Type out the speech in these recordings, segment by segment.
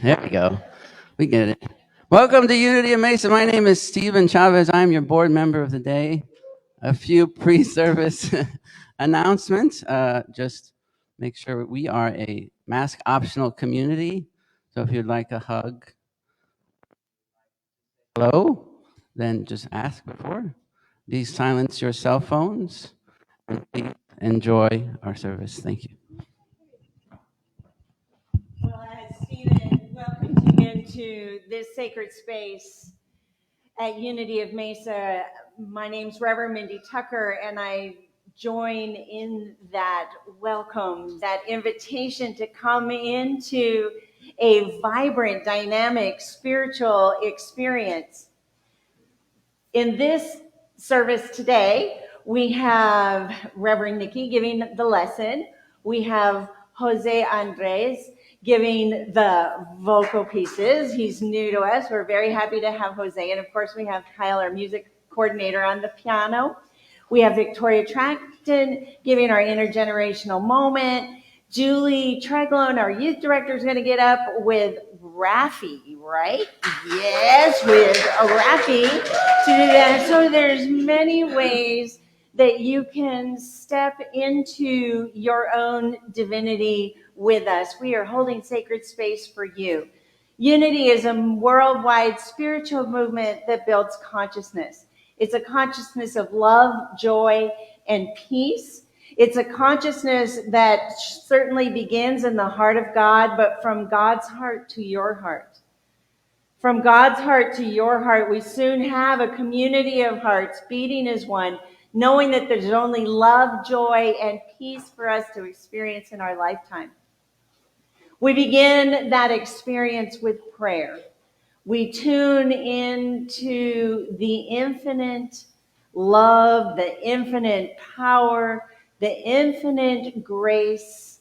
There we go. We get it. Welcome to Unity of Mesa. My name is Steven Chavez. I'm your board member of the day. A few pre-service announcements. Just make sure we are a mask optional community. So if you'd like a hug, hello, then just ask before. Please silence your cell phones and please enjoy our service. Thank you. Well, as Stephen welcomed you into this sacred space at Unity of Mesa, my name's Reverend Mindy Tucker, and I join in that welcome, that invitation to come into a vibrant, dynamic, spiritual experience. In this service today, we have Reverend Nikki giving the lesson. We have Jose Andres giving the vocal pieces. He's new to us. We're very happy to have Jose. And of course, we have Kyle, our music coordinator, on the piano. We have Victoria Tracton giving our intergenerational moment. Julie Treglone, our youth director, is going to get up with Rafi, right? Yes, with Rafi to do that. So there's many ways that you can step into your own divinity with us. We are holding sacred space for you. Unity is a worldwide spiritual movement that builds consciousness. It's a consciousness of love, joy, and peace. It's a consciousness that certainly begins in the heart of God, but from God's heart to your heart. From God's heart to your heart, we soon have a community of hearts beating as one, knowing that there's only love, joy, and peace for us to experience in our lifetime. We begin that experience with prayer. We tune into the infinite love, the infinite power, the infinite grace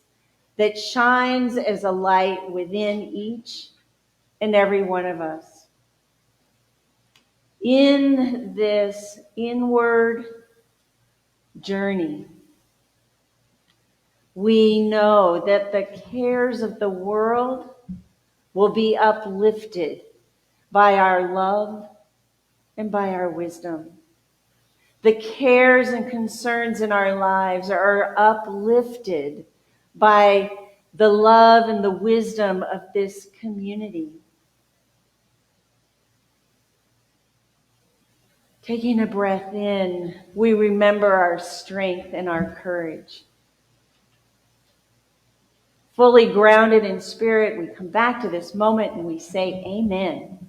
that shines as a light within each and every one of us. In this inward journey, we know that the cares of the world will be uplifted by our love and by our wisdom. The cares and concerns in our lives are uplifted by the love and the wisdom of this community. Taking a breath in, we remember our strength and our courage. Fully grounded in spirit, we come back to this moment and we say, Amen.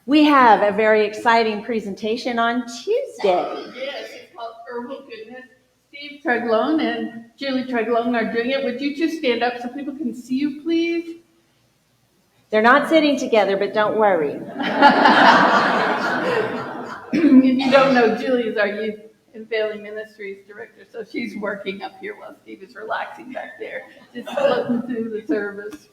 We have a very exciting presentation on Tuesday. Yes, it's called Herbal Goodness. Steve Treglone and Julie Treglone are doing it. Would you two stand up so people can see you, please? They're not sitting together, but don't worry. If you don't know, Julie is our Youth and Family Ministries Director, so she's working up here while Steve is relaxing back there, just floating through the service.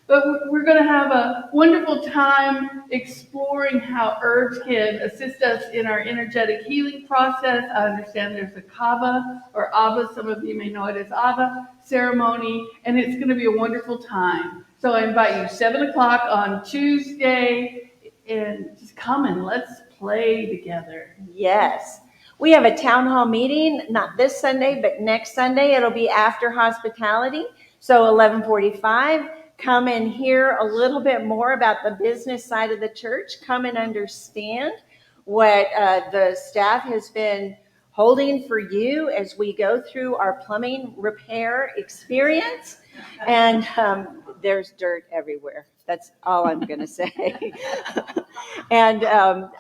But we're going to have a wonderful time exploring how herbs can assist us in our energetic healing process. I understand there's a Kava or Ava, some of you may know it as Ava ceremony, and it's going to be a wonderful time. So I invite you 7 o'clock on Tuesday, and just come and let's play together. Yes. We have a town hall meeting, not this Sunday, but next Sunday. It'll be after hospitality, so 11:45. Come and hear a little bit more about the business side of the church. Come and understand what the staff has been holding for you as we go through our plumbing repair experience. And there's dirt everywhere. That's all I'm going to say. And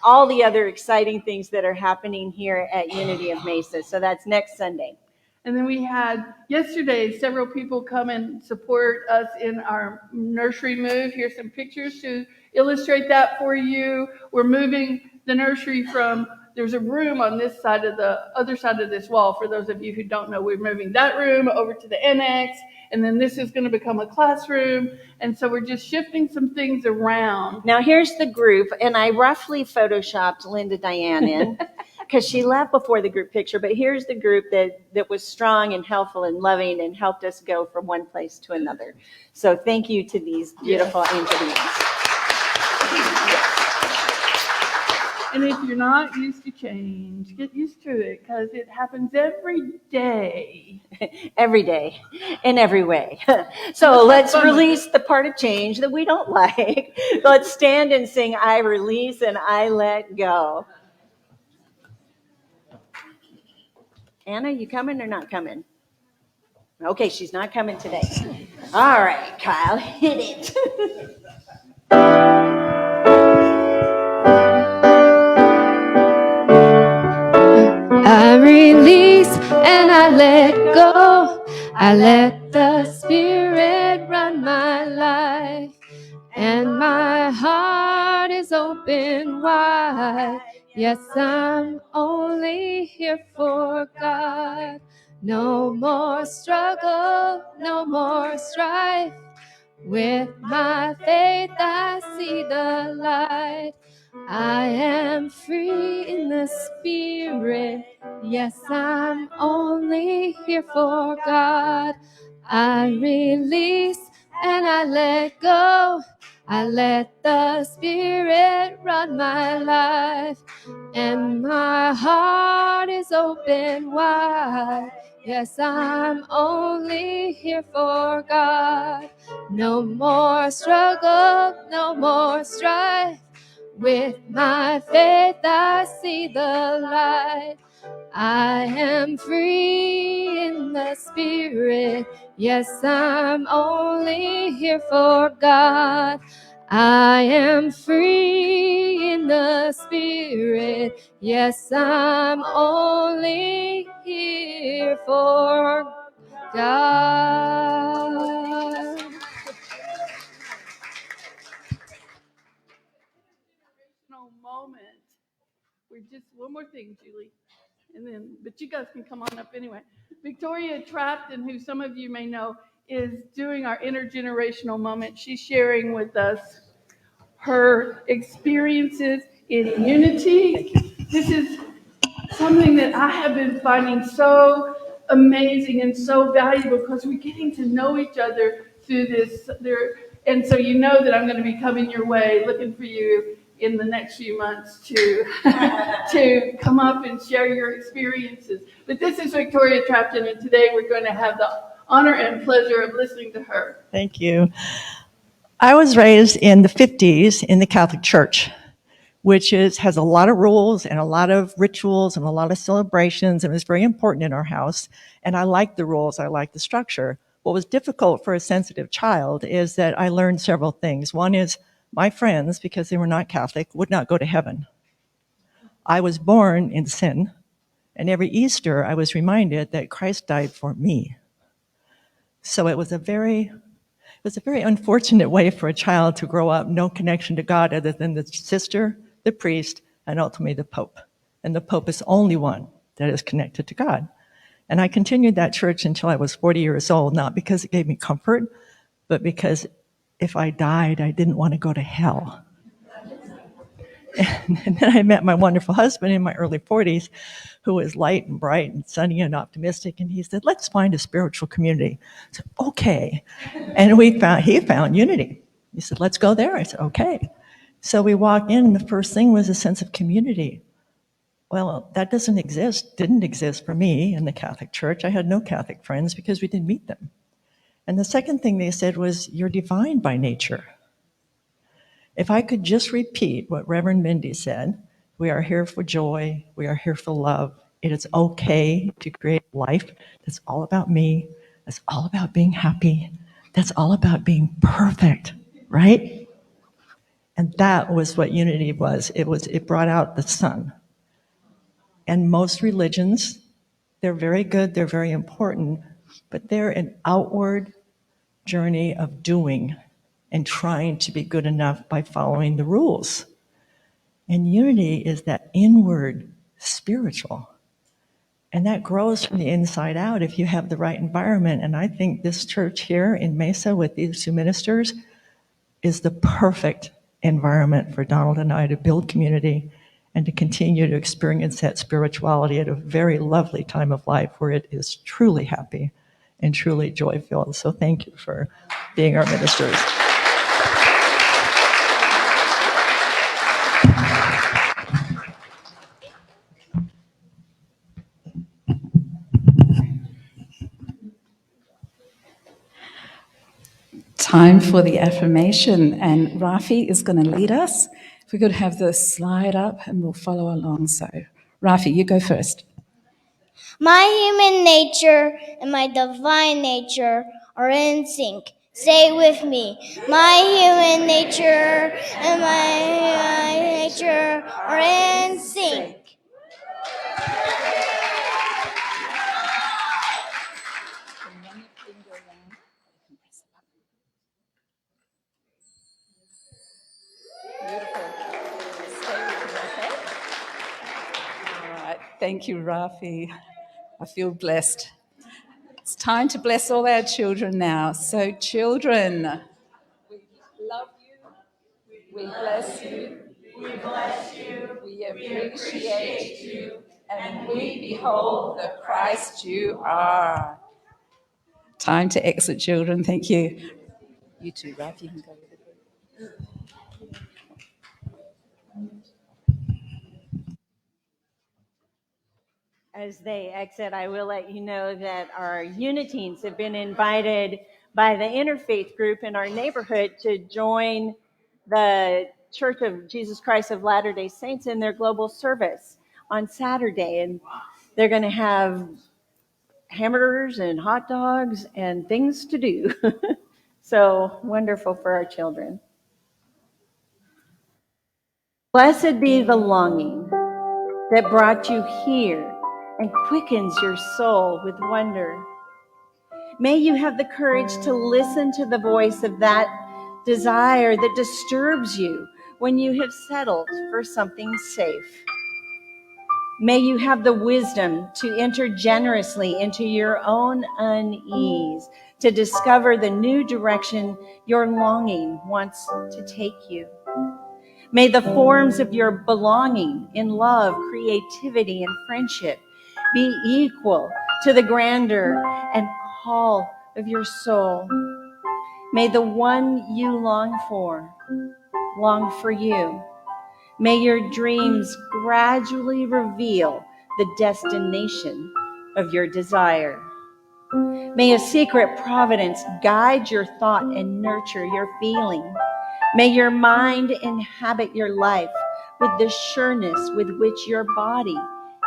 all the other exciting things that are happening here at Unity of Mesa. So that's next Sunday. And then we had yesterday several people come and support us in our nursery move. Here's some pictures to illustrate that for you. We're moving the nursery from, there's a room on this side of the other side of this wall. For those of you who don't know, we're moving that room over to the annex. And then this is going to become a classroom. And so we're just shifting some things around. Now here's the group, and I roughly photoshopped Linda Diane in. because she left before the group picture, but here's the group that was strong and helpful and loving and helped us go from one place to another. So thank you to these beautiful angel beings. And if you're not used to change, get used to it, because it happens every day. Every day, in every way. So let's release the part of change that we don't like. Let's stand and sing, I release and I let go. Anna, you coming or not coming? Okay, she's not coming today. All right, Kyle, hit it. I release and I let go. I let the Spirit run my life. And my heart is open wide. Yes, I'm only here for God. No more struggle, no more strife. With my faith I see the light. I am free in the Spirit. Yes, I'm only here for God. I release and I let go. I let the Spirit run my life. And my heart is open wide. Yes, I'm only here for God. No more struggle, no more strife. With my faith I see the light. I am free in the Spirit. Yes, I'm only here for God. I am free in the Spirit. Yes, I'm only here for God. Moment. We're just one more thing, Julie, and then but you guys can come on up anyway. Victoria Trapton, who some of you may know, is doing our intergenerational moment. She's sharing with us her experiences in unity. This is something that I have been finding so amazing and so valuable, because we're getting to know each other through this. And so you know that I'm going to be coming your way, looking for you in the next few months to to come up and share your experiences. But this is Victoria Trapton, and today we're going to have the honor and pleasure of listening to her. Thank you. I was raised in the 50s in the Catholic Church, which has a lot of rules and a lot of rituals and a lot of celebrations, and it was very important in our house. And I liked the rules, I liked the structure. What was difficult for a sensitive child is that I learned several things. One is my friends, because they were not Catholic, would not go to heaven. I was born in sin, and every Easter I was reminded that Christ died for me. So it was a very unfortunate way for a child to grow up, no connection to God other than the sister, the priest, and ultimately the Pope. And the Pope is the only one that is connected to God. And I continued that church until I was 40 years old, not because it gave me comfort, but because if I died, I didn't want to go to hell. And then I met my wonderful husband in my early 40s, who was light and bright and sunny and optimistic. And he said, let's find a spiritual community. I said, okay. And he found unity. He said, let's go there. I said, okay. So we walked in, and the first thing was a sense of community. Well, that didn't exist for me in the Catholic Church. I had no Catholic friends because we didn't meet them. And the second thing they said was, you're divine by nature. If I could just repeat what Reverend Mindy said, we are here for joy, we are here for love. It is okay to create life that's all about me, that's all about being happy, that's all about being perfect, right? And that was what unity was. It brought out the sun. And most religions, they're very good, they're very important, but they're an outward journey of doing and trying to be good enough by following the rules. And unity is that inward spiritual. And that grows from the inside out if you have the right environment. And I think this church here in Mesa with these two ministers is the perfect environment for Donald and I to build community and to continue to experience that spirituality at a very lovely time of life where it is truly happy and truly joy-filled. So thank you for being our ministers. Time for the affirmation, and Rafi is going to lead us. If we could have the slide up and we'll follow along. So, Rafi, you go first. My human nature and my divine nature are in sync. Say it with me. My human nature and my divine nature are in sync. All right. Thank you, Rafi. I feel blessed. It's time to bless all our children now. So, children, we love you. We bless you. We bless you. We appreciate you. And we behold the Christ you are. Time to exit, children. Thank you. You too, Rafi. You can go with it. As they exit, I will let you know that our Uniteens have been invited by the Interfaith group in our neighborhood to join the Church of Jesus Christ of Latter-day Saints in their global service on Saturday. And they're going to have hamburgers and hot dogs and things to do. So wonderful for our children. Blessed be the longing that brought you here and quickens your soul with wonder. May you have the courage to listen to the voice of that desire that disturbs you when you have settled for something safe. May you have the wisdom to enter generously into your own unease, to discover the new direction your longing wants to take you. May the forms of your belonging in love, creativity, and friendship be equal to the grandeur and call of your soul. May the one you long for you. May your dreams gradually reveal the destination of your desire. May a secret providence guide your thought and nurture your feeling. May your mind inhabit your life with the sureness with which your body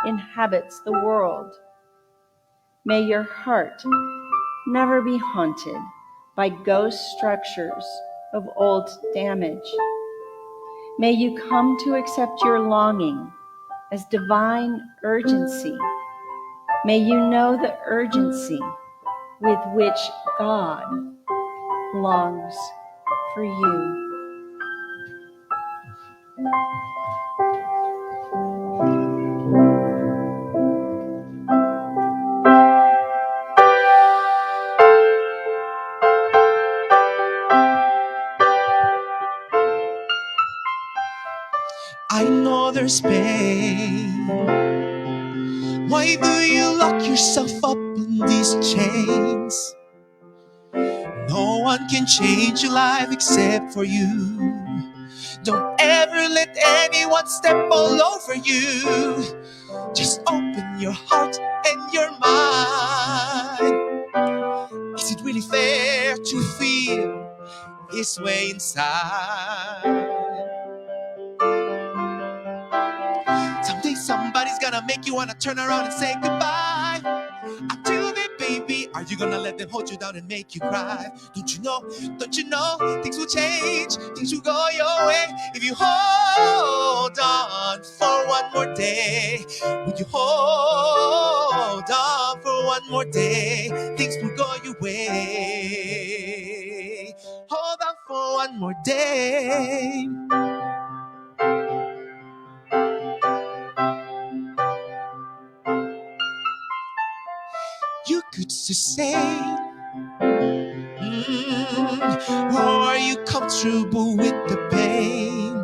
inhabits the world. May your heart never be haunted by ghost structures of old damage. May you come to accept your longing as divine urgency. May you know the urgency with which God longs for you. I know there's pain. Why do you lock yourself up in these chains? No one can change your life except for you. Don't ever let anyone step all over you. Just open your heart and your mind. Is it really fair to feel this way inside? Someday somebody's gonna make you wanna turn around and say goodbye. Until then, baby, are you gonna let them hold you down and make you cry? Don't you know, things will change, things will go your way. If you hold on for one more day, would you hold on for one more day? Things will go your way. Hold on for one more day. You could just say, or are you comfortable with the pain?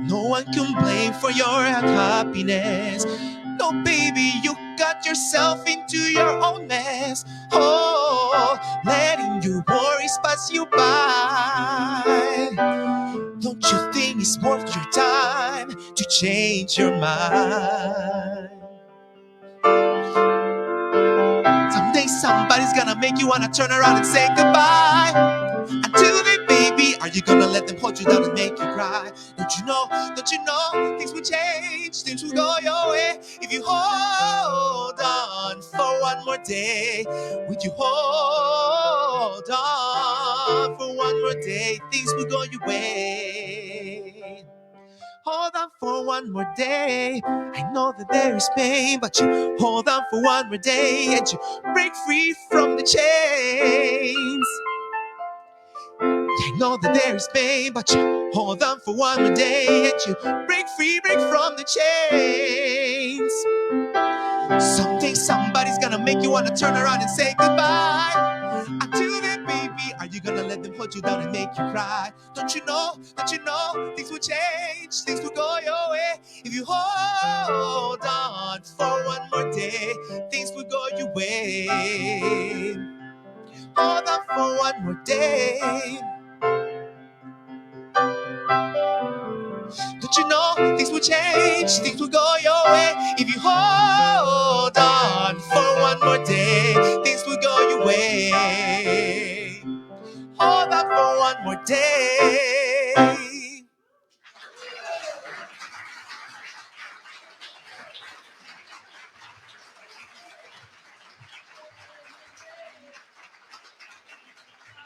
No one can blame blame for your happiness. No, baby, you got yourself into your own mess. Oh, letting your worries pass you by. Don't you think it's worth your time to change your mind? Someday somebody's gonna make you wanna turn around and say goodbye. Until then, baby, are you gonna let them hold you down and make you cry? Don't you know, things will change, things will go your way. If you hold on for one more day, would you hold on for one more day? Things will go your way. Hold on for one more day. I know that there is pain, but you hold on for one more day and you break free from the chains. I know that there is pain, but you hold on for one more day and you break free, break from the chains. Someday somebody's gonna make you wanna turn around and say goodbye. Until then, baby, are you gonna let them hold you down and make you cry? Don't you know, things will change, things will go your way. If you hold on for one more day, things will go your way. Hold on for one more day. Don't you know, things will change, things will go your way. If you hold on for one more day, things will go your way. Hold on for one more day.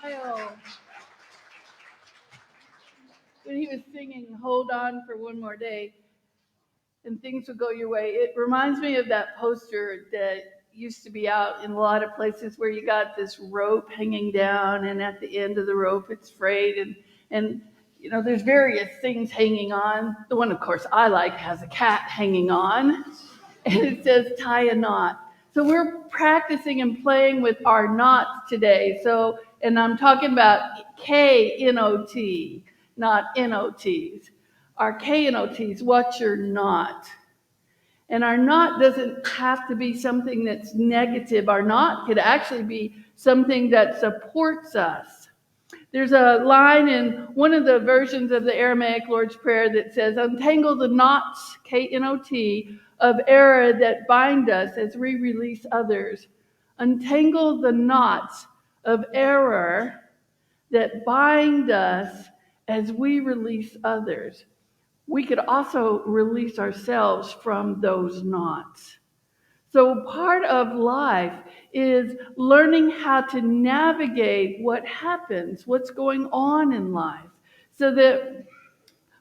Kyle, when he was singing Hold On for One More Day and Things Will Go Your Way, it reminds me of that poster that used to be out in a lot of places where you got this rope hanging down, and at the end of the rope it's frayed, and you know, there's various things hanging on. The one, of course, I like has a cat hanging on, and it says tie a knot. So we're practicing and playing with our knots today. So, and I'm talking about K-N-O-T, not N-O-Ts. Our K-N-O-Ts, what's your knot? And our knot doesn't have to be something that's negative. Our knot could actually be something that supports us. There's a line in one of the versions of the Aramaic Lord's Prayer that says, untangle the knots, K-N-O-T, of error that bind us as we release others. Untangle the knots of error that bind us as we release others. We could also release ourselves from those knots. So part of life is learning how to navigate what happens, what's going on in life, so that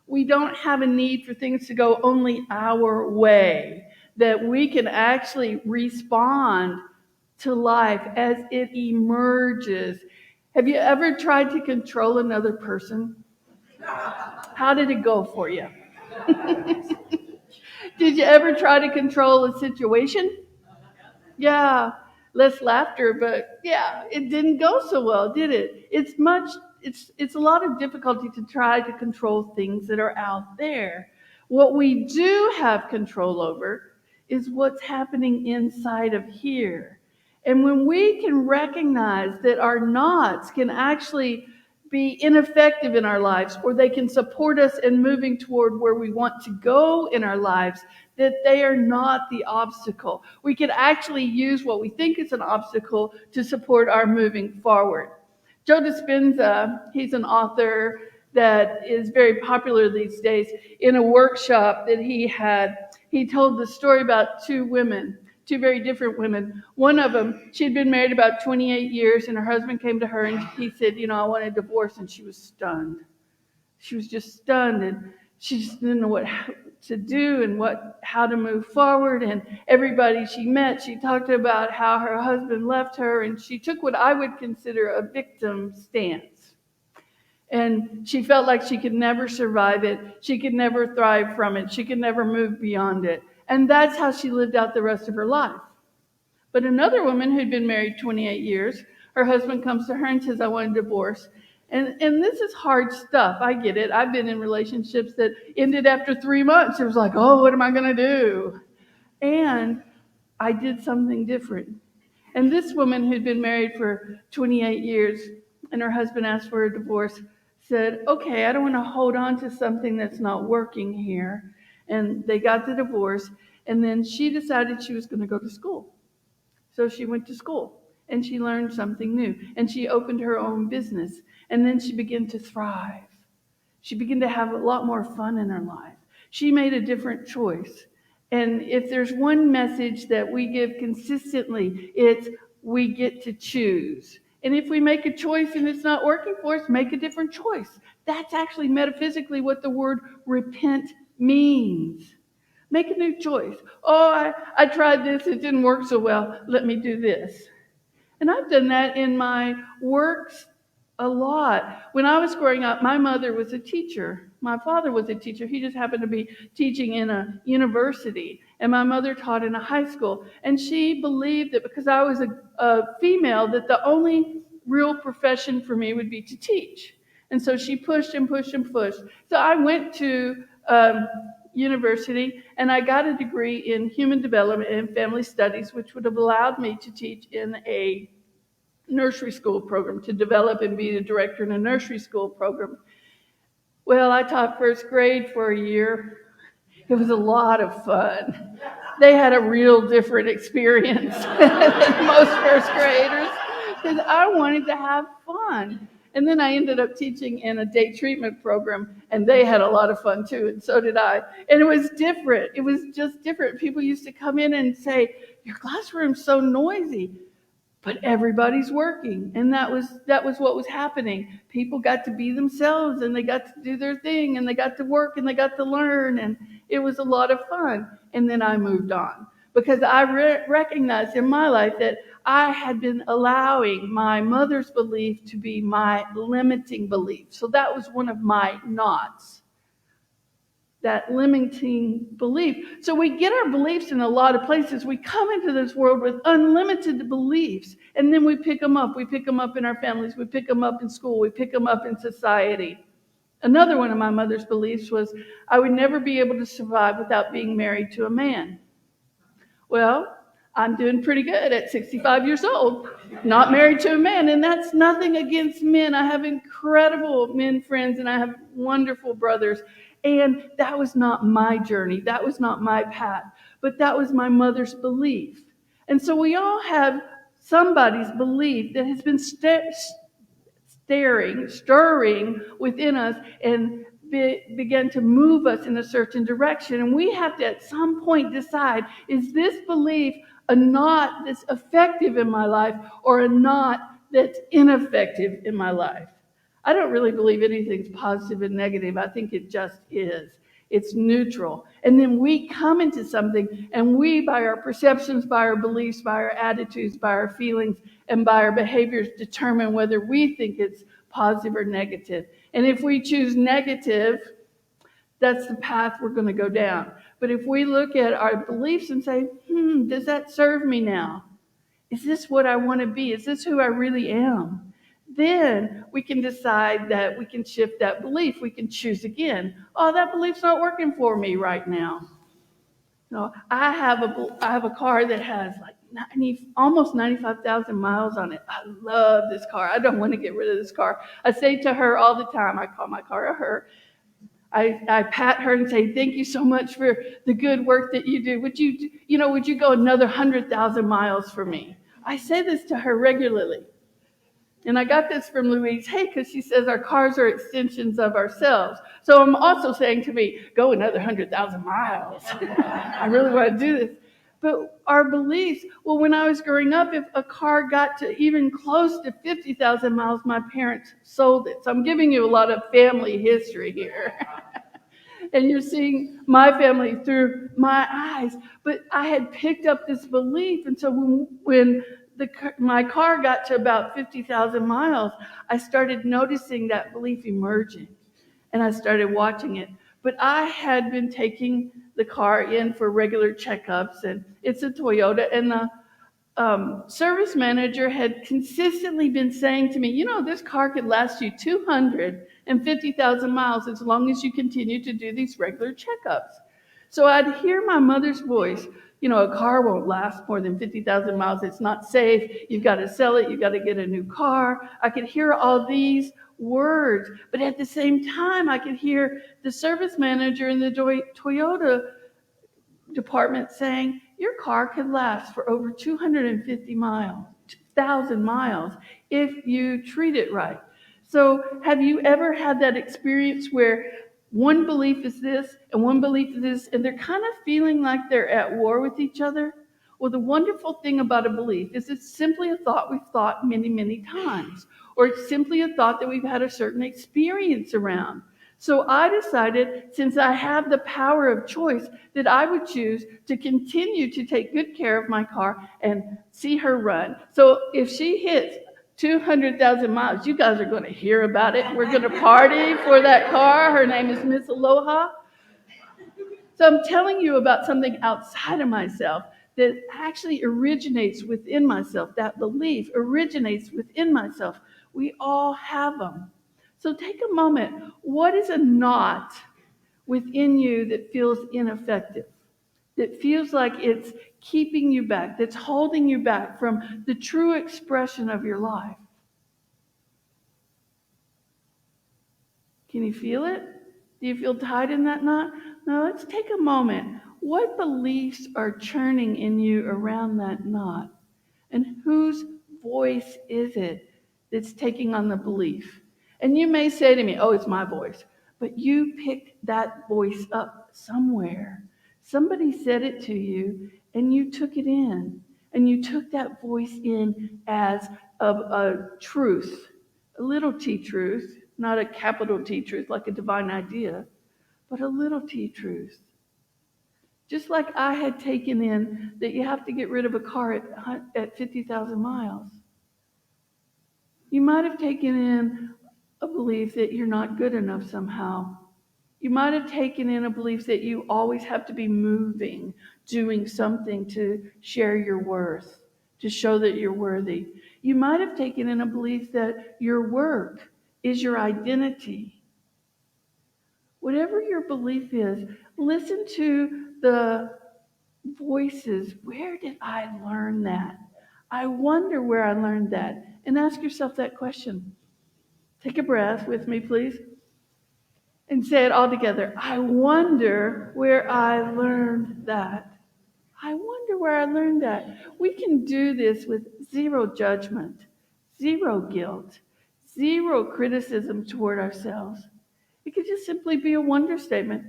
we don't have a need for things to go only our way, that we can actually respond to life as it emerges. Have you ever tried to control another person? How did it go for you? Did you ever try to control a situation? Yeah, less laughter, but yeah, it didn't go so well, did it? It's a lot of difficulty to try to control things that are out there. What we do have control over is what's happening inside of here. And when we can recognize that our knots can actually be ineffective in our lives, or they can support us in moving toward where we want to go in our lives, that they are not the obstacle. We can actually use what we think is an obstacle to support our moving forward. Joe Dispenza, he's an author that is very popular these days. In a workshop that he had, he told the story about two women, two very different women. One of them, she'd been married about 28 years, and her husband came to her and he said, you know, I want a divorce, and she was stunned. She was just stunned, and she just didn't know what to do and how to move forward. And everybody she met, she talked about how her husband left her, and she took what I would consider a victim stance. And she felt like she could never survive it. She could never thrive from it. She could never move beyond it. And that's how she lived out the rest of her life. But another woman who'd been married 28 years, her husband comes to her and says, I want a divorce. And this is hard stuff. I get it. I've been in relationships that ended after 3 months. It was like, oh, what am I going to do? And I did something different. And this woman who'd been married for 28 years and her husband asked for a divorce said, okay, I don't want to hold on to something that's not working here. And they got the divorce. And then she decided she was going to go to school. So she went to school and she learned something new and she opened her own business. And then she began to thrive. She began to have a lot more fun in her life. She made a different choice. And if there's one message that we give consistently, it's we get to choose. And if we make a choice and it's not working for us, make a different choice. That's actually metaphysically what the word repent means. Make a new choice. Oh, I tried this, it didn't work so well. Let me do this. And I've done that in my works a lot. When I was growing up, my mother was a teacher. My father was a teacher. He just happened to be teaching in a university. And my mother taught in a high school. And she believed that because I was a female, that the only real profession for me would be to teach. And so she pushed and pushed and pushed. So I went to university and I got a degree in human development and family studies, which would have allowed me to teach in a nursery school program, to develop and be the director in a nursery school program. Well, I taught first grade for a year. It was a lot of fun. They had a real different experience than most first graders because I wanted to have fun. And then I ended up teaching in a day treatment program, and they had a lot of fun too, and so did I. And it was different. It was just different. People used to come in and say, your classroom's so noisy. But everybody's working, and that was what was happening. People got to be themselves, and they got to do their thing, and they got to work, and they got to learn, and it was a lot of fun. And then I moved on because I recognized in my life that I had been allowing my mother's belief to be my limiting belief. So that was one of my knots. That limiting belief. So we get our beliefs in a lot of places. We come into this world with unlimited beliefs, and then we pick them up. We pick them up in our families. We pick them up in school. We pick them up in society. Another one of my mother's beliefs was I would never be able to survive without being married to a man. Well, I'm doing pretty good at 65 years old, not married to a man, and that's nothing against men. I have incredible men friends, and I have wonderful brothers. And that was not my journey. That was not my path. But that was my mother's belief. And so we all have somebody's belief that has been stirring within us and began to move us in a certain direction. And we have to at some point decide, is this belief a knot that's effective in my life or a knot that's ineffective in my life? I don't really believe anything's positive and negative. I think it just is. It's neutral. And then we come into something and we, by our perceptions, by our beliefs, by our attitudes, by our feelings, and by our behaviors, determine whether we think it's positive or negative. And if we choose negative, that's the path we're going to go down. But if we look at our beliefs and say, does that serve me now? Is this what I want to be? Is this who I really am? Then we can decide that we can shift that belief. We can choose again. Oh, that belief's not working for me right now. No, I have a car that has like almost 95,000 miles on it. I love this car. I don't want to get rid of this car. I say to her all the time, I call my car a her. I pat her and say, thank you so much for the good work that you do. Would you go another 100,000 miles for me? I say this to her regularly. And I got this from Louise Hay because she says our cars are extensions of ourselves. So I'm also saying to me, go another 100,000 miles. I really want to do this. But our beliefs, well, when I was growing up, if a car got to even close to 50,000 miles, my parents sold it. So I'm giving you a lot of family history here. And you're seeing my family through my eyes. But I had picked up this belief. And so when my car got to about 50,000 miles, I started noticing that belief emerging, and I started watching it. But I had been taking the car in for regular checkups, and it's a Toyota, and service manager had consistently been saying to me, you know, this car could last you 250,000 miles as long as you continue to do these regular checkups. So I'd hear my mother's voice, you know, a car won't last more than 50,000 miles. It's not safe. You've got to sell it. You've got to get a new car. I could hear all these words, but at the same time, I could hear the service manager in the Toyota department saying, your car could last for over 250,000 miles if you treat it right. So have you ever had that experience where one belief is this and one belief is this, and they're kind of feeling like they're at war with each other? Well, the wonderful thing about a belief is it's simply a thought we've thought many, many times, or it's simply a thought that we've had a certain experience around. So I decided, since I have the power of choice, that I would choose to continue to take good care of my car and see her run. So if she hits 200,000 miles, you guys are going to hear about it. We're going to party for that car. Her name is Miss Aloha. So I'm telling you about something outside of myself that actually originates within myself. That belief originates within myself. We all have them. So take a moment. What is a knot within you that feels ineffective, that feels like it's keeping you back, that's holding you back from the true expression of your life? Can you feel it? Do you feel tied in that knot? Now let's take a moment. What beliefs are churning in you around that knot? And whose voice is it that's taking on the belief? And you may say to me, oh, it's my voice. But you picked that voice up somewhere. Somebody said it to you, and you took it in. And you took that voice in as a truth, a little t truth, not a capital T truth like a divine idea, but a little t truth. Just like I had taken in that you have to get rid of a car at 50,000 miles. You might have taken in a belief that you're not good enough somehow. You might have taken in a belief that you always have to be moving, doing something to share your worth, to show that you're worthy. You might have taken in a belief that your work is your identity. Whatever your belief is, listen to the voices. Where did I learn that? I wonder where I learned that. And ask yourself that question. Take a breath with me, please. And say it all together. I wonder where I learned that. I wonder where I learned that. We can do this with zero judgment, zero guilt, zero criticism toward ourselves. It could just simply be a wonder statement.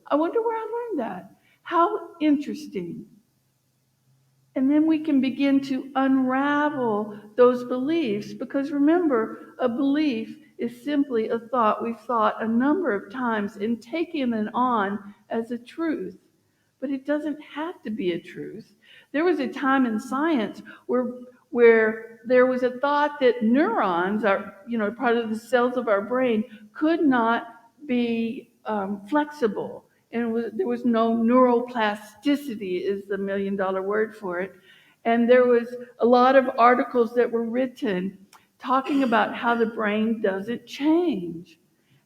I wonder where I learned that. How interesting. And then we can begin to unravel those beliefs, because remember, a belief is simply a thought we've thought a number of times and taken it on as a truth. But it doesn't have to be a truth. There was a time in science where there was a thought that neurons, are, part of the cells of our brain, could not be flexible. And there was no neuroplasticity, is the $1 million word for it. And there was a lot of articles that were written talking about how the brain doesn't change.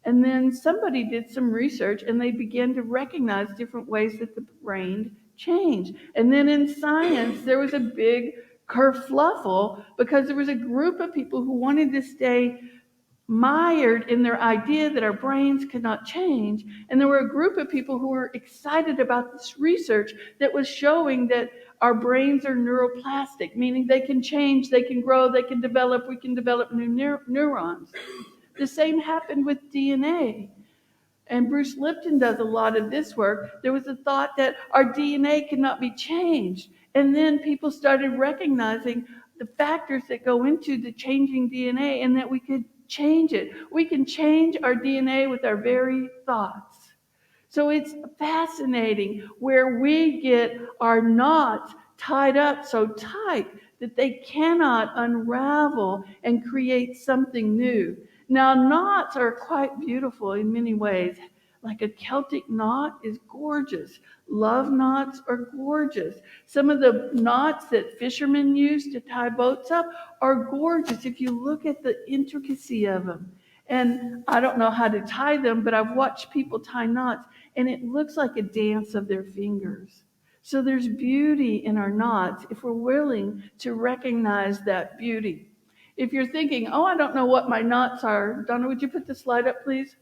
And then somebody did some research and they began to recognize different ways that the brain changed. And then in science, there was a big kerfluffle because there was a group of people who wanted to stay mired in their idea that our brains could not change. And there were a group of people who were excited about this research that was showing that our brains are neuroplastic, meaning they can change, they can grow, they can develop, we can develop new neurons. The same happened with DNA. And Bruce Lipton does a lot of this work. There was a thought that our DNA could not be changed. And then people started recognizing the factors that go into the changing DNA and that we could change it. We can change our DNA with our very thoughts. So it's fascinating where we get our knots tied up so tight that they cannot unravel and create something new. Now, knots are quite beautiful in many ways. Like a Celtic knot is gorgeous. Love knots are gorgeous. Some of the knots that fishermen use to tie boats up are gorgeous if you look at the intricacy of them. And I don't know how to tie them, but I've watched people tie knots, and it looks like a dance of their fingers. So there's beauty in our knots if we're willing to recognize that beauty. If you're thinking, oh, I don't know what my knots are, Donna, would you put the slide up, please?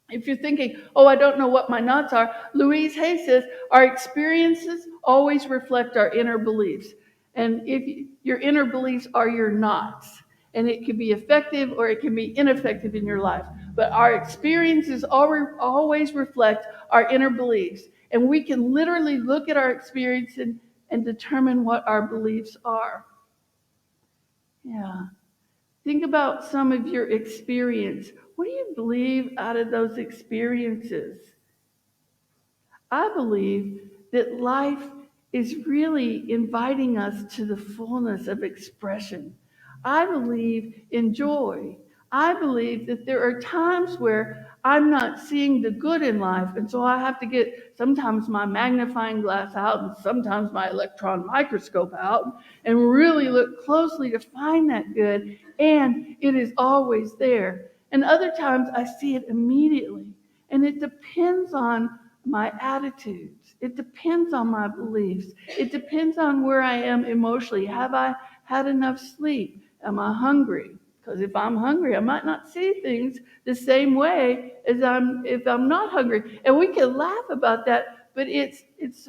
If you're thinking, oh, I don't know what my knots are, Louise Hay says, our experiences always reflect our inner beliefs. And if your inner beliefs are your knots, and it can be effective or it can be ineffective in your life. But our experiences always reflect our inner beliefs. And we can literally look at our experience and determine what our beliefs are. Yeah. Think about some of your experience. What do you believe out of those experiences? I believe that life is really inviting us to the fullness of expression. I believe in joy. I believe that there are times where I'm not seeing the good in life, and so I have to get sometimes my magnifying glass out and sometimes my electron microscope out and really look closely to find that good, and it is always there. And other times I see it immediately, and it depends on my attitudes. It depends on my beliefs. It depends on where I am emotionally. Have I had enough sleep? Am I hungry? Because if I'm hungry, I might not see things the same way as if I'm not hungry. And we can laugh about that, but it's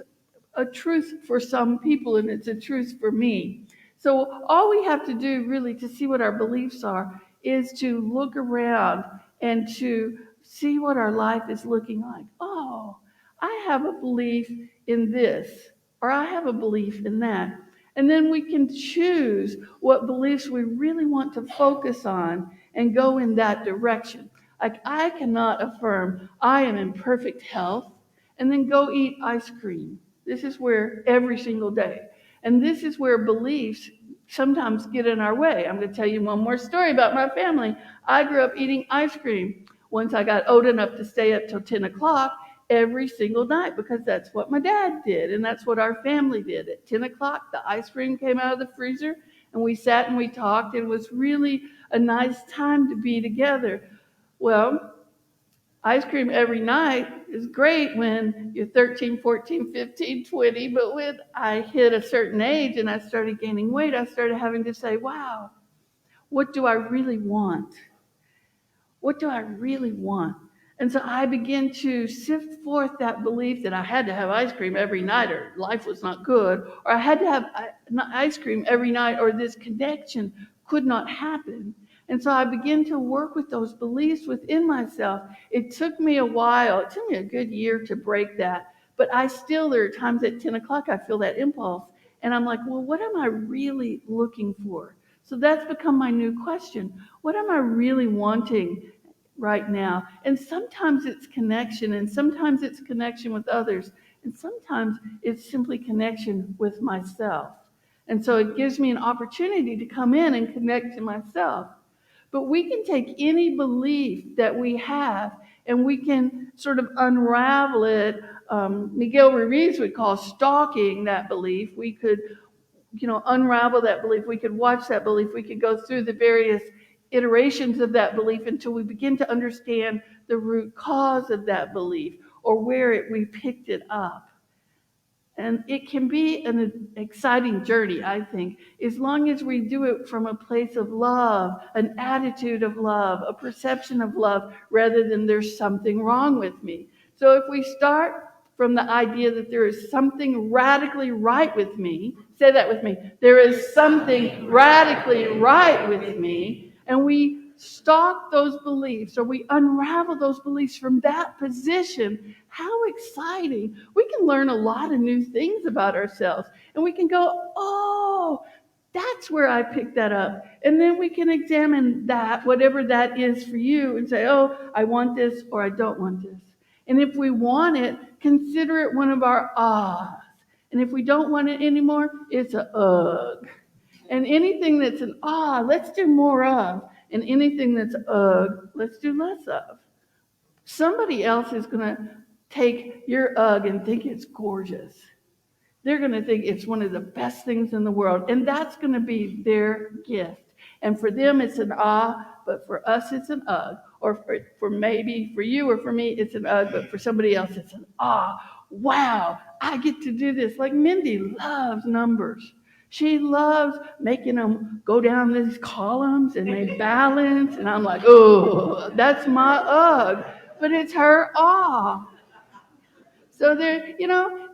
a truth for some people, and it's a truth for me. So all we have to do really to see what our beliefs are is to look around and to see what our life is looking like. Oh, I have a belief in this, or I have a belief in that. And then we can choose what beliefs we really want to focus on and go in that direction. Like I cannot affirm I am in perfect health and then go eat ice cream. This is where every single day. And this is where beliefs sometimes get in our way. I'm going to tell you one more story about my family. I grew up eating ice cream. Once I got old enough to stay up till 10 o'clock every single night, because that's what my dad did, and that's what our family did. At 10 o'clock, the ice cream came out of the freezer, and we sat and we talked. It was really a nice time to be together. Well, ice cream every night is great when you're 13, 14, 15, 20, but when I hit a certain age and I started gaining weight, I started having to say, wow, what do I really want? What do I really want? And so I began to sift forth that belief that I had to have ice cream every night or life was not good, or I had to have ice cream every night or this connection could not happen. And so I began to work with those beliefs within myself. It took me a while. It took me a good year to break that. But there are times at 10 o'clock I feel that impulse. And I'm like, well, what am I really looking for? So that's become my new question. What am I really wanting right now? And sometimes it's connection, and sometimes it's connection with others, and sometimes it's simply connection with myself. And so it gives me an opportunity to come in and connect to myself. But we can take any belief that we have and we can sort of unravel it. Miguel Ruiz would call stalking that belief. We could unravel that belief. We could watch that belief. We could go through the various iterations of that belief until we begin to understand the root cause of that belief or where we picked it up. And it can be an exciting journey, I think, as long as we do it from a place of love, an attitude of love, a perception of love, rather than there's something wrong with me. So if we start from the idea that there is something radically right with me, say that with me, there is something radically right with me, and we stalk those beliefs or we unravel those beliefs from that position, how exciting. We can learn a lot of new things about ourselves, and we can go, oh, that's where I picked that up. And then we can examine that, whatever that is for you, and say, oh, I want this or I don't want this. And if we want it, consider it one of our ahs. And if we don't want it anymore, it's a ugh. And anything that's an ah, let's do more of. And anything that's ugh, let's do less of. Somebody else is going to take your UGG and think it's gorgeous. They're going to think it's one of the best things in the world, and that's going to be their gift. And for them, it's an but for us, it's an UGG. Or for maybe for you or for me, it's an UGG, but for somebody else, it's an wow, I get to do this. Like Mindy loves numbers. She loves making them go down these columns and they balance. And I'm like, oh, that's my UGG. But it's her So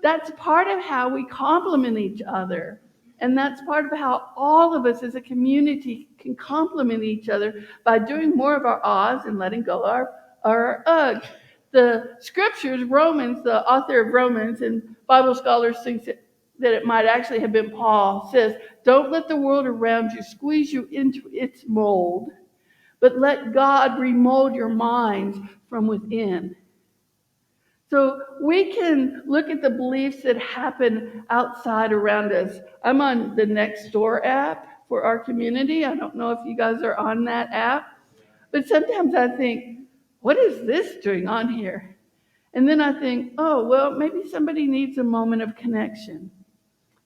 that's part of how we complement each other. And that's part of how all of us as a community can complement each other by doing more of our ahs and letting go of our UGGs. The scriptures, Romans, the author of Romans, and Bible scholars think that it might actually have been Paul, says, don't let the world around you squeeze you into its mold, but let God remold your minds from within. So we can look at the beliefs that happen outside around us. I'm on the Nextdoor app for our community. I don't know if you guys are on that app, but sometimes I think, what is this doing on here? And then I think, oh, well, maybe somebody needs a moment of connection.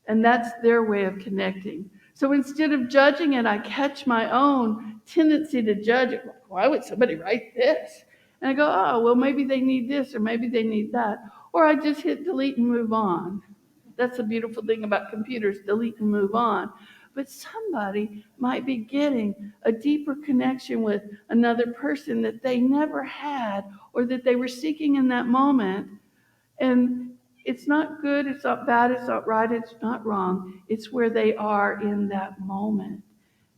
And that's their way of connecting. So instead of judging it, I catch my own tendency to judge it. Why would somebody write this? And I go, oh, well, maybe they need this or maybe they need that. Or I just hit delete and move on. That's the beautiful thing about computers, delete and move on. But somebody might be getting a deeper connection with another person that they never had or that they were seeking in that moment. And it's not good, it's not bad, it's not right, it's not wrong. It's where they are in that moment.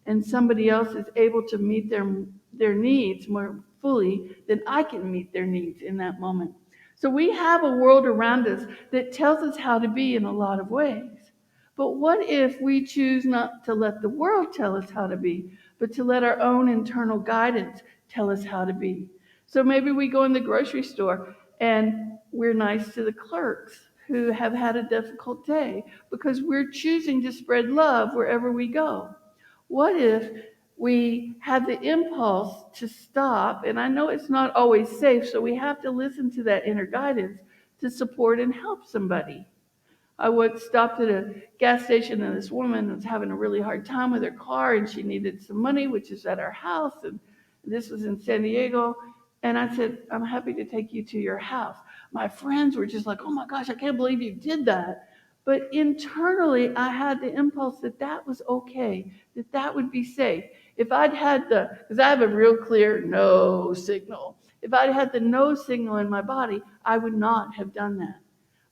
And somebody else is able to meet their needs more fully than I can meet their needs in that moment. So we have a world around us that tells us how to be in a lot of ways. But what if we choose not to let the world tell us how to be, but to let our own internal guidance tell us how to be? So maybe we go in the grocery store and we're nice to the clerks who have had a difficult day because we're choosing to spread love wherever we go. What if we had the impulse to stop, and I know it's not always safe, so we have to listen to that inner guidance to support and help somebody. I once stopped at a gas station and this woman was having a really hard time with her car and she needed some money, which is at our house, and this was in San Diego. And I said, I'm happy to take you to your house. My friends were just like, oh my gosh, I can't believe you did that. But internally, I had the impulse that was okay, that would be safe. If I'd had because I have a real clear no signal. If I'd had the no signal in my body, I would not have done that.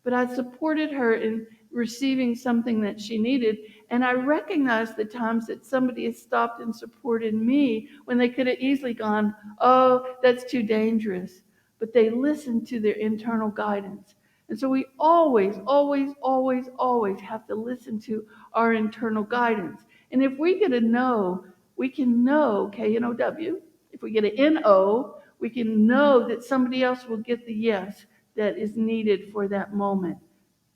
But I supported her in receiving something that she needed. And I recognized the times that somebody has stopped and supported me when they could have easily gone, oh, that's too dangerous. But they listened to their internal guidance. And so we always, always, always, always have to listen to our internal guidance. And if we get a no, we can know, K-N-O-W. If we get an N-O, we can know that somebody else will get the yes that is needed for that moment.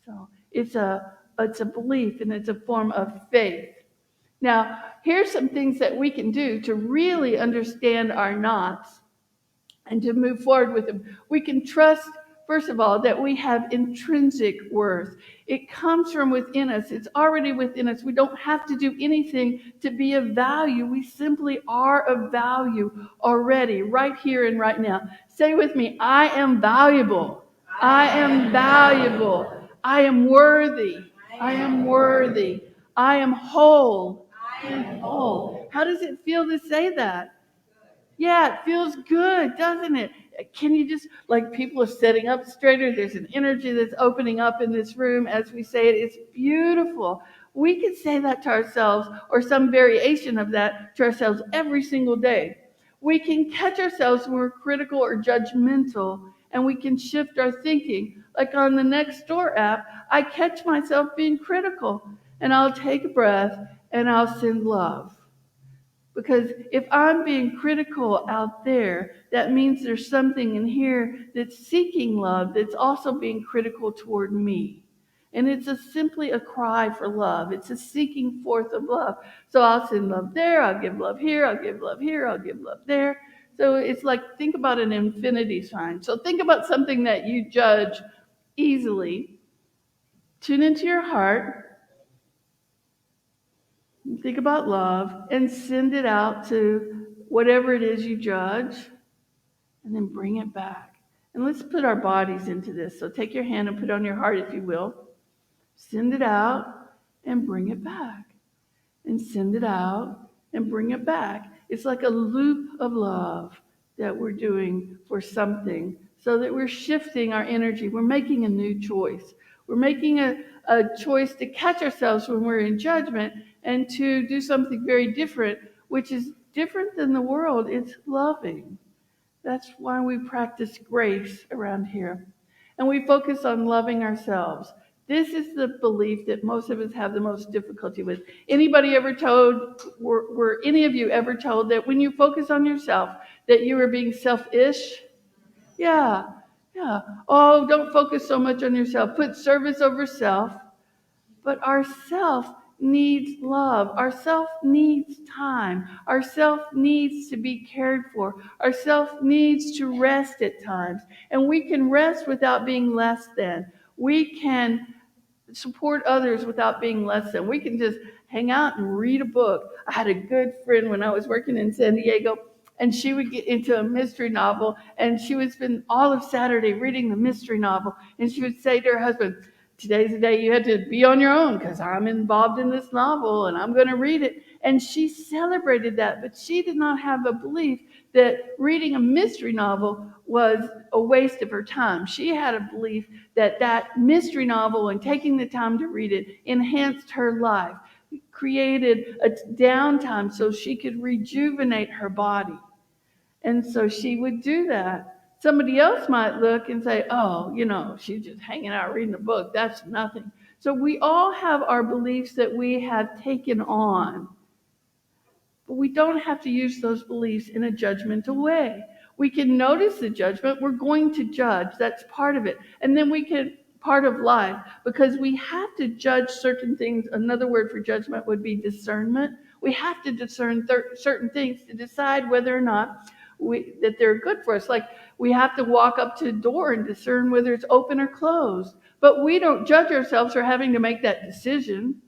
So it's a belief and it's a form of faith. Now, here's some things that we can do to really understand our knots and to move forward with them. We can trust, first of all, that we have intrinsic worth. It comes from within us. It's already within us. We don't have to do anything to be of value. We simply are of value already, right here and right now. Say with me, I am valuable. I am valuable. I am worthy. I am worthy. I am whole. I am whole. How does it feel to say that? Yeah, it feels good, doesn't it? Can you just, like people are setting up straighter, there's an energy that's opening up in this room as we say it. It's beautiful. We can say that to ourselves or some variation of that to ourselves every single day. We can catch ourselves when we're critical or judgmental, and we can shift our thinking. Like on the Nextdoor app, I catch myself being critical, and I'll take a breath and I'll send love. Because if I'm being critical out there, that means there's something in here that's seeking love that's also being critical toward me. And it's simply a cry for love. It's a seeking forth of love. So I'll send love there, I'll give love here, I'll give love here, I'll give love there. So it's like, think about an infinity sign. So think about something that you judge easily. Tune into your heart. Think about love and send it out to whatever it is you judge, and then bring it back. And let's put our bodies into this. So take your hand and put it on your heart, if you will. Send it out and bring it back. And send it out and bring it back. It's like a loop of love that we're doing for something, so that we're shifting our energy. We're making a new choice. We're making a choice to catch ourselves when we're in judgment and to do something very different, which is different than the world. It's loving. That's why we practice grace around here. And we focus on loving ourselves. This is the belief that most of us have the most difficulty with. Anybody ever told, were any of you ever told that when you focus on yourself, that you are being selfish? Yeah. Oh, don't focus so much on yourself. Put service over self. But our self needs love. Our self needs time. Our self needs to be cared for. Our self needs to rest at times. And we can rest without being less than. We can support others without being less than. We can just hang out and read a book. I had a good friend when I was working in San Diego, and she would get into a mystery novel, and she would spend all of Saturday reading the mystery novel, and she would say to her husband, today's the day you had to be on your own because I'm involved in this novel and I'm going to read it. And she celebrated that, but she did not have a belief that reading a mystery novel was a waste of her time. She had a belief that that mystery novel and taking the time to read it enhanced her life, created a downtime so she could rejuvenate her body. And so she would do that. Somebody else might look and say, oh, she's just hanging out reading a book. That's nothing. So we all have our beliefs that we have taken on. But we don't have to use those beliefs in a judgmental way. We can notice the judgment. We're going to judge. That's part of it. And then part of life, because we have to judge certain things. Another word for judgment would be discernment. We have to discern certain things to decide whether or not that they're good for us. Like we have to walk up to a door and discern whether it's open or closed. But we don't judge ourselves for having to make that decision.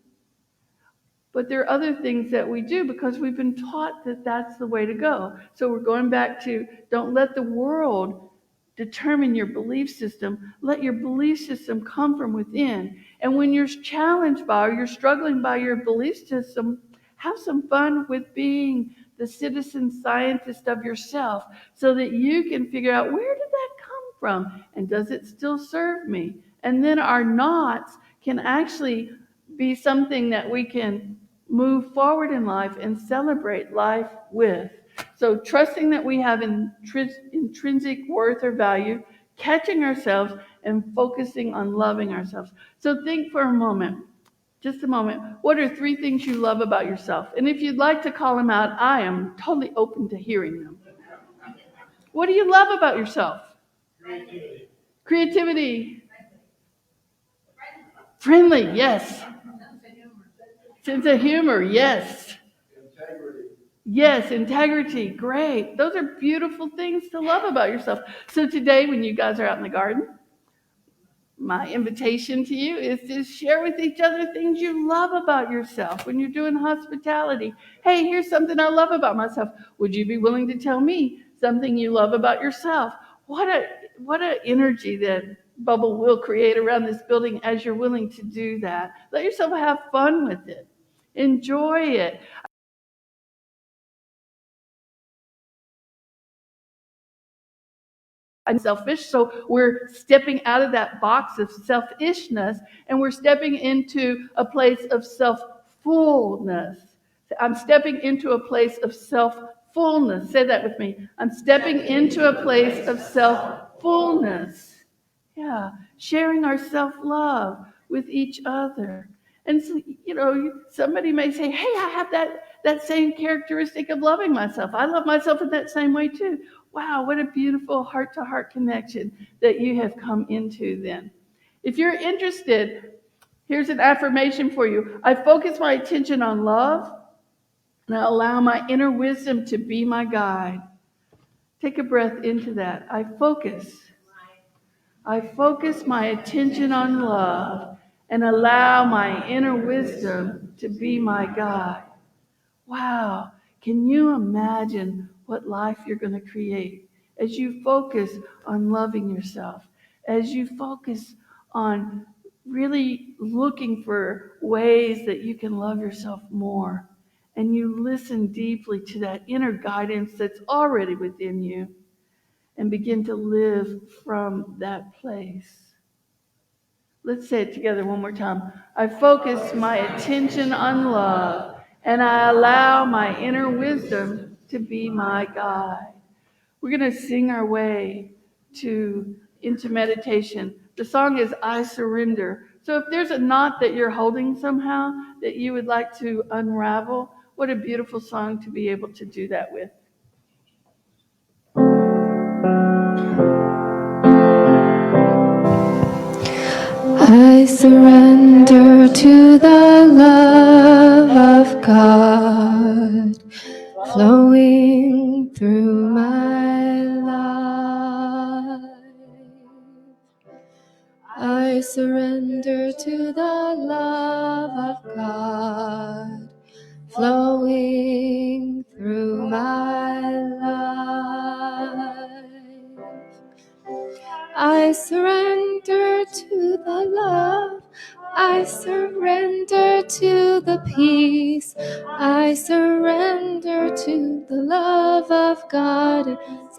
But there are other things that we do because we've been taught that that's the way to go. So we're going back to, don't let the world determine your belief system. Let your belief system come from within. And when you're challenged by or you're struggling by your belief system, have some fun with being the citizen scientist of yourself so that you can figure out, where did that come from? And does it still serve me? And then our knots can actually be something that we can move forward in life and celebrate life with. So trusting that we have intrinsic worth or value, catching ourselves and focusing on loving ourselves. So think for a moment, just a moment, what are 3 things you love about yourself? And if you'd like to call them out, I am totally open to hearing them. What do you love about yourself? Creativity. Friendly, yes. Sense of humor, yes. Yes, integrity, great. Those are beautiful things to love about yourself. So today, when you guys are out in the garden, my invitation to you is to share with each other things you love about yourself. When you're doing hospitality, hey, here's something I love about myself. Would you be willing to tell me something you love about yourself? What a energy that bubble will create around this building as you're willing to do that. Let yourself have fun with it. Enjoy it. And selfish, so we're stepping out of that box of selfishness and we're stepping into a place of self-fullness. I'm stepping into a place of self-fullness. Say that with me. I'm stepping into a place of self-fullness. Yeah, sharing our self-love with each other. And so, somebody may say, hey, I have that same characteristic of loving myself. I love myself in that same way too. Wow, what a beautiful heart-to-heart connection that you have come into then. If you're interested, here's an affirmation for you. I focus my attention on love, and I allow my inner wisdom to be my guide. Take a breath into that. I focus my attention on love and allow my inner wisdom to be my guide. Wow, can you imagine what life you're going to create as you focus on loving yourself, as you focus on really looking for ways that you can love yourself more, and you listen deeply to that inner guidance that's already within you and begin to live from that place. Let's say it together one more time. I focus my attention on love and I allow my inner wisdom to be my guide. We're going to sing our way into meditation. The song is I Surrender. So if there's a knot that you're holding somehow that you would like to unravel, what a beautiful song to be able to do that with. I surrender to the love of God flowing through my life. I surrender to the love of God flowing through my life. I surrender to the love. I surrender to the peace. I surrender to the love of God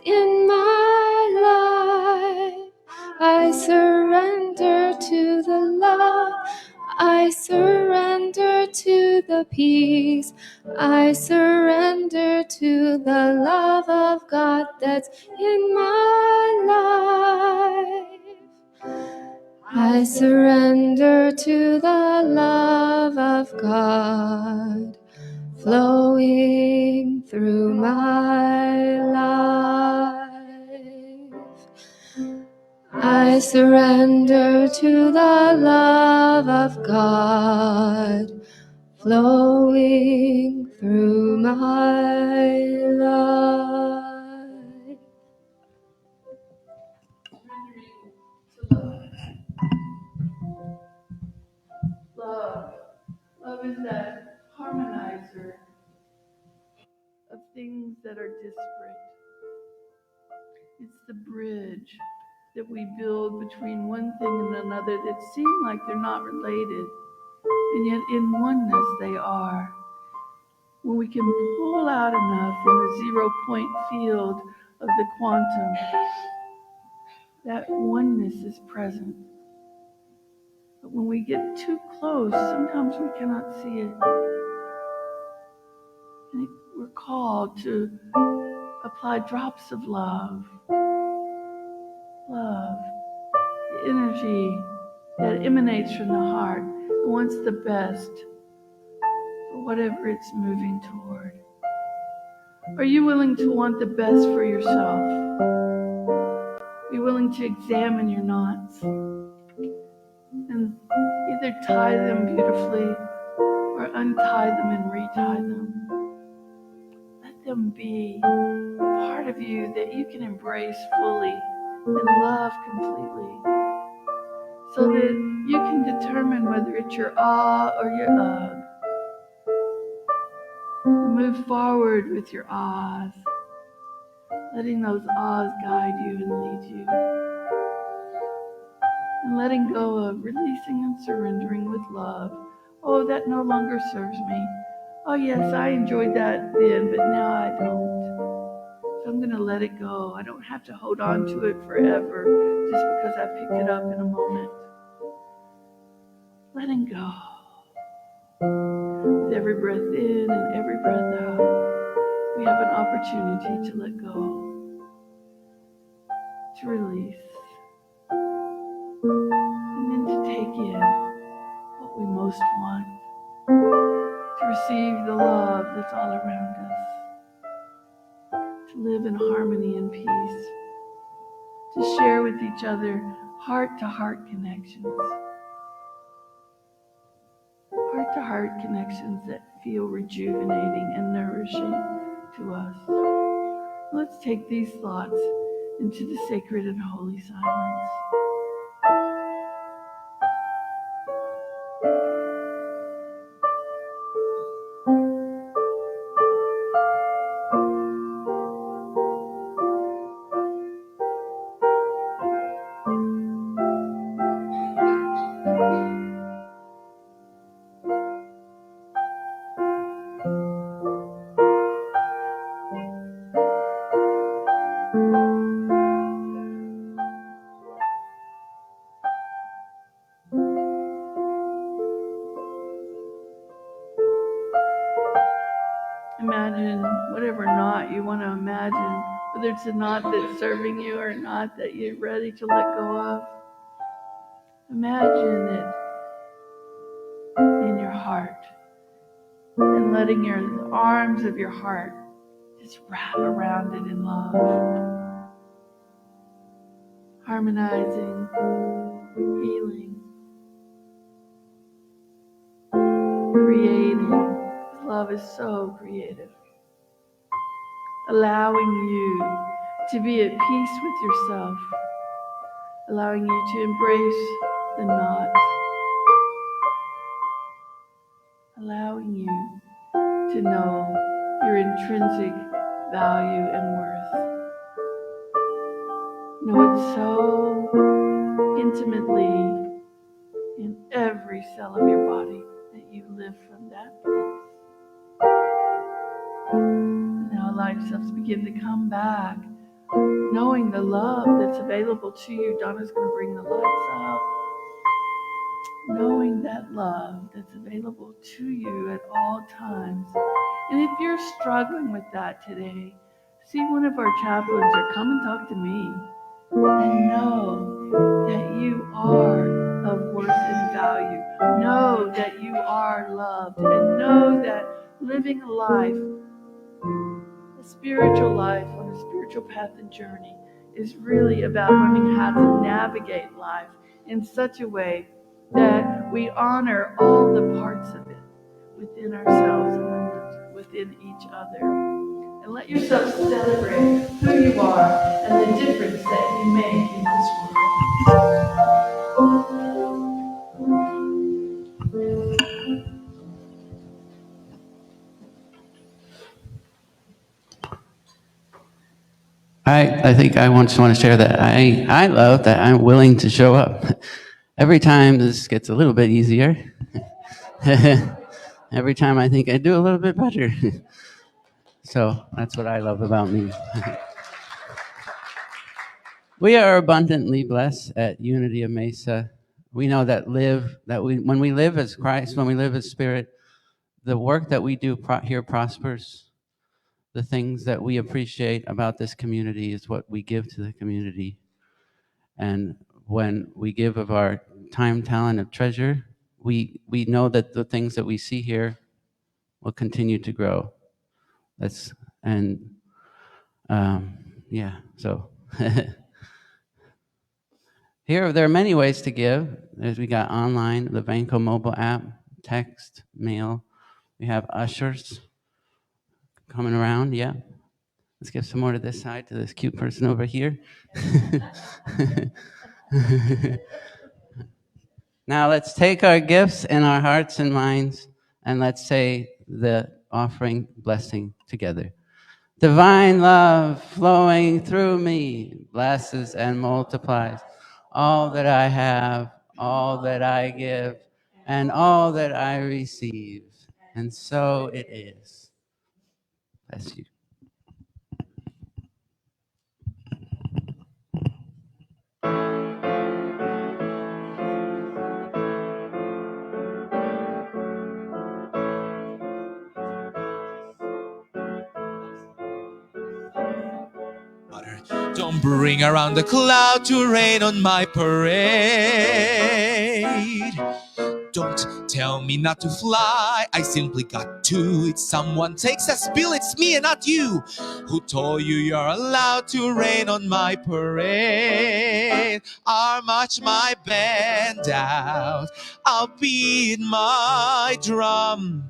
in my life. I surrender to the love. I surrender to the peace. I surrender to the love of God that's in my life. I surrender to the love of God flowing through my life. I surrender to the love of God flowing through my life. Love is that harmonizer of things that are disparate. It's the bridge that we build between one thing and another that seem like they're not related, and yet in oneness they are. When we can pull out enough in the 0-point field of the quantum, that oneness is present. But when we get too close, sometimes we cannot see it. And we're called to apply drops of love. Love, the energy that emanates from the heart and wants the best for whatever it's moving toward. Are you willing to want the best for yourself? Be willing to examine your knots and either tie them beautifully or untie them and retie them. Let them be a part of you that you can embrace fully and love completely, so that you can determine whether it's your ah or your ugh. And move forward with your ahs, letting those ahs guide you and lead you. And letting go of releasing and surrendering with love. Oh, that no longer serves me. Oh yes, I enjoyed that then, but now I don't. So I'm going to let it go. I don't have to hold on to it forever just because I picked it up in a moment. Letting go. With every breath in and every breath out, we have an opportunity to let go, to release, and then to take in what we most want, to receive the love that's all around us, to live in harmony and peace, to share with each other heart-to-heart connections. Heart-to-heart connections that feel rejuvenating and nourishing to us. Let's take these thoughts into the sacred and holy silence. Imagine whatever knot you want to imagine, whether it's a knot that's serving you or a knot that you're ready to let go of. Imagine it in your heart and letting the arms of your heart just wrap around it in love. Harmonizing, healing, creating. Love is so creative. Allowing you to be at peace with yourself. Allowing you to embrace the knot. Allowing you to know your intrinsic value and worth. Know it so intimately in every cell of your body that you live from that place. Now allow yourself to begin to come back, knowing the love that's available to you. Donna's going to bring the lights up. Knowing that love that's available to you at all times. And if you're struggling with that today, see one of our chaplains or come and talk to me. And know that you are of worth and value. Know that you are loved. And know that living a life, a spiritual life on a spiritual path and journey, is really about learning how to navigate life in such a way that we honor all the parts of it within ourselves and within each other. And let yourself celebrate who you are and the difference that you make in this I think I just want to share that I love that I'm willing to show up. Every time this gets a little bit easier. Every time I think I do a little bit better. So that's what I love about me. We are abundantly blessed at Unity of Mesa. We know that when we live as Christ, when we live as Spirit, the work that we do here prospers. The things that we appreciate about this community is what we give to the community. And when we give of our time, talent, and treasure, we know that the things that we see here will continue to grow. So here there are many ways to give. We got online, the Vanco mobile app, text, mail. We have ushers coming around, yeah. Let's give some more to this side, to this cute person over here. Now let's take our gifts in our hearts and minds, and let's say the offering blessing together. Divine love flowing through me blesses and multiplies all that I have, all that I give, and all that I receive. And so it is. Bless you. Don't bring around the cloud to rain on my parade. Don't tell me not to fly, I simply got to. It's someone takes a spill, it's me and not you. Who told you you're allowed to rain on my parade? I'll march my band out, I'll beat my drum.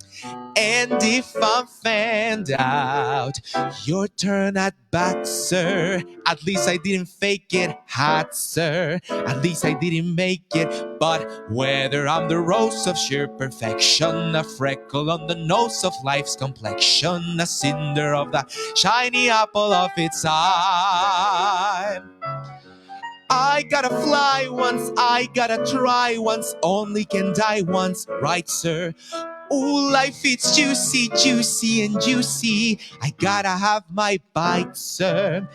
And if I'm fanned out, your turn at bat, sir. At least I didn't fake it hot, sir. At least I didn't make it. But whether I'm the rose of sheer perfection, a freckle on the nose of life's complexion, a cinder of the shiny apple of its eye, I gotta fly once, I gotta try once, only can die once, right, sir? Ooh, life it's juicy, juicy and juicy. I gotta have my bite, sir.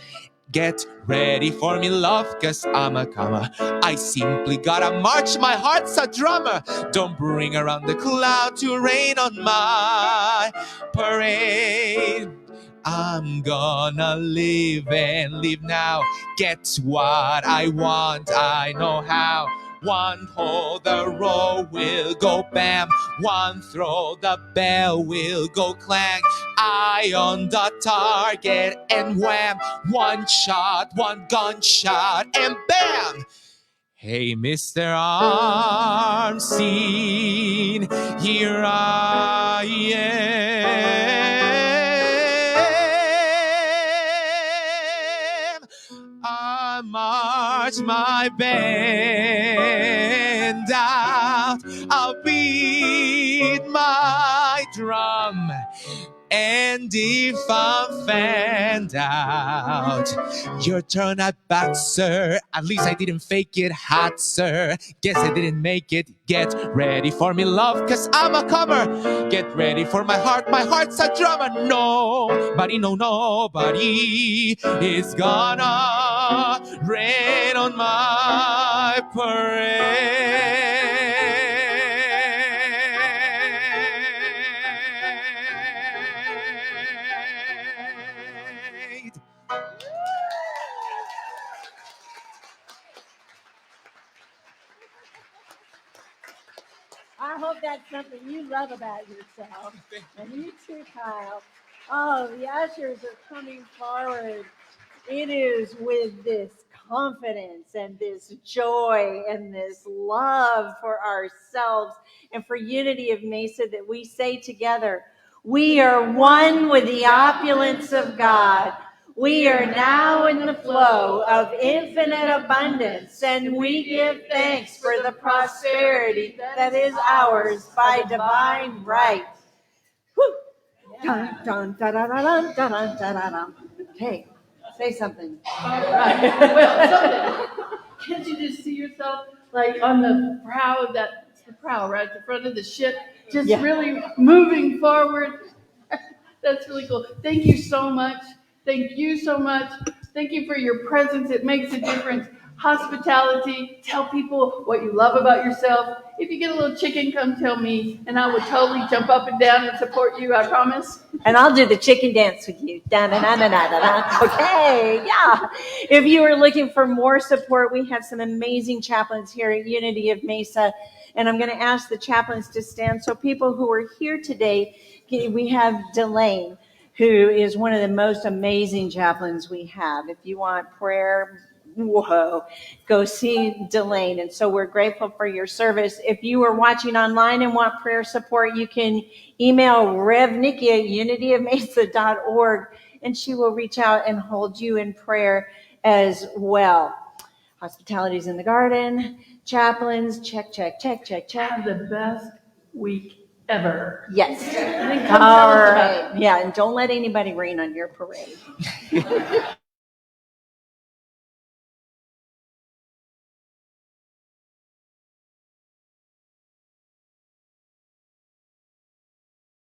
Get ready for me, love, cause I'm a comer. I simply gotta march, my heart's a drummer. Don't bring around the cloud to rain on my parade. I'm gonna live and live now. Get what I want, I know how. One pull, the roll will go bam. One throw, the bell will go clang. Eye on the target and wham. One shot, one gunshot and bam. Hey, Mr. Arm Scene, here I am. I march my band out, I'll beat my drum. And if I'm fanned out, your turn at bat, sir. At least I didn't fake it hot, sir. Guess I didn't make it. Get ready for me, love, cause I'm a comer. Get ready for my heart's a drummer. Nobody, no, nobody is gonna rain on my parade. I hope that's something you love about yourself. And you too, Kyle. Oh, the ushers are coming forward. It is with this confidence and this joy and this love for ourselves and for Unity of Mesa that we say together, we are one with the opulence of God. We are now in the flow of infinite abundance, and we give thanks for the prosperity that is ours by divine right. Whew. Dun, dun, dun, dun, dun, dun, dun, dun, dun. Hey, say something. All right. Well, can't you just see yourself like on the prow of that, it's the prow, right? The front of the ship, just really moving forward. That's really cool. Thank you so much. Thank you so much. Thank you for your presence. It makes a difference. Hospitality, tell people what you love about yourself. If you get a little chicken, come tell me, and I would totally jump up and down and support you, I promise. And I'll do the chicken dance with you. Da-da-da-da-da-da. Okay, yeah. If you are looking for more support, we have some amazing chaplains here at Unity of Mesa. And I'm going to ask the chaplains to stand. So people who are here today, we have Delane, who is one of the most amazing chaplains we have. If you want prayer, whoa, go see Delane. And so we're grateful for your service. If you are watching online and want prayer support, you can email Rev Nikki at unityofmesa.org, and she will reach out and hold you in prayer as well. Hospitality's in the garden, chaplains, check, check, check, check, check. Have the best week ever. Yes. And then come All tell us about right. it. Yeah, and don't let anybody rain on your parade.